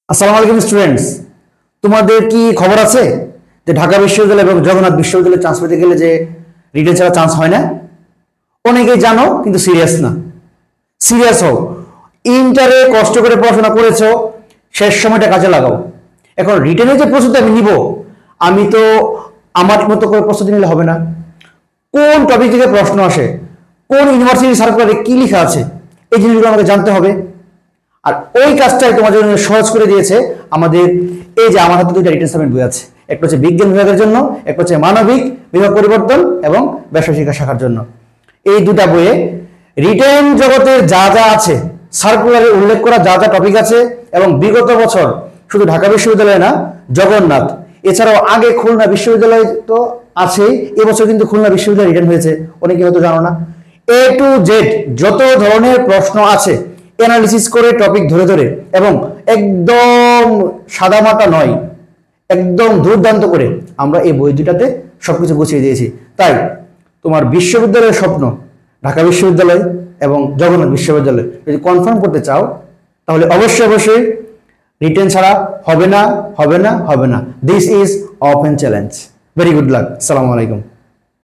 আসসালামু আলাইকুম স্টুডেন্টস, তোমাদের কি খবর আছে যে ঢাকা বিশ্ববিদ্যালয় এবং জগন্নাথ বিশ্ববিদ্যালয়ে চান্স পেতে গেলে যে রিটেন ছাড়া চান্স হয় না? অনেকেই জানো কিন্তু সিরিয়াস না। সিরিয়াস হও। ইন্টারে কষ্ট করে পড়াশোনা করেছো, শেষ সময়টা কাজে লাগাও। এখন রিটেনের যে প্রস্তুতি আমি নিব, আমি তো আমার মতো করে প্রস্তুতি নিলে হবে না। কোন টপিক থেকে প্রশ্ন আসে, কোন ইউনিভার্সিটি সার্কুলারে কি লেখা আছে, এই জিনিসগুলো আমাকে জানতে হবে। আর ওই কাজটাই তোমার জন্য সহজ করে দিয়েছে আমাদের এই যে আমার হাতে দুইটা রিটেন সাবমিট বই আছে। একটা হচ্ছে বিজ্ঞান বিভাগের জন্য, একটা হচ্ছে মানবিক বিভাগ পরিবর্তন এবং ব্যবসা শিক্ষা শাখার জন্য। এই দুটা বইয়ে রিটেন জগতের যা যা আছে, সার্কুলারে উল্লেখ করা যা যা টপিক আছে, এবং বিগত বছর শুধু ঢাকা বিশ্ববিদ্যালয় না, জগন্নাথ এছাড়াও আগে খুলনা বিশ্ববিদ্যালয় তো আছেই, এবছর কিন্তু খুলনা বিশ্ববিদ্যালয় রিটেন হয়েছে, অনেকে হয়তো জানো না। এ টু জেড যত ধরনের প্রশ্ন আছে অ্যানালিসিস করে টপিক ধরে ধরে, এবং একদম সাদামাটা নয়, একদম দুর্দান্ত করে আমরা এই বই দুটাতে সবকিছু গুছিয়ে দিয়েছি। তাই তোমার বিশ্ববিদ্যালয়ের স্বপ্ন ঢাকা বিশ্ববিদ্যালয় এবং জগন্নাথ বিশ্ববিদ্যালয় যদি কনফার্ম করতে চাও, তাহলে অবশ্যই অবশ্যই রিটেন ছাড়া হবে না, হবে না, হবে না। This is open challenge. Very good luck. আসসালামু আলাইকুম।